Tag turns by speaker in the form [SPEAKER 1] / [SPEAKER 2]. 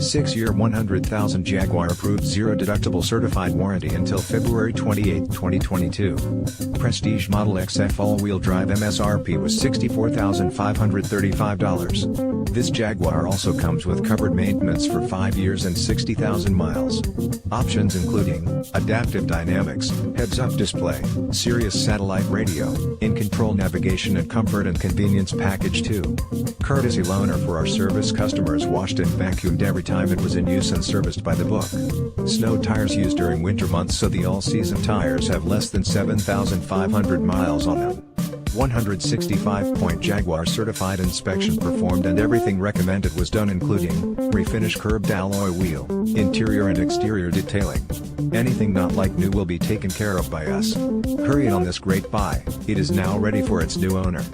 [SPEAKER 1] 6-year 100,000 Jaguar Approved Zero Deductible Certified Warranty until February 28, 2022. Prestige Model XF all-wheel drive MSRP was $64,535. This Jaguar also comes with covered maintenance for 5 years and 60,000 miles. Options including adaptive dynamics, heads-up display, Sirius satellite radio, InControl navigation and comfort and convenience package 2. Courtesy loaner for our service customers, washed and vacuumed every time it was in use and serviced by the book. Snow tires used during winter months, so the all-season tires have less than 7,500 miles on them. 165-point Jaguar certified inspection performed and everything recommended was done, including refinish, curved alloy wheel, interior and exterior detailing. Anything not like new will be taken care of by us. Hurry on this great buy, it is now ready for its new owner.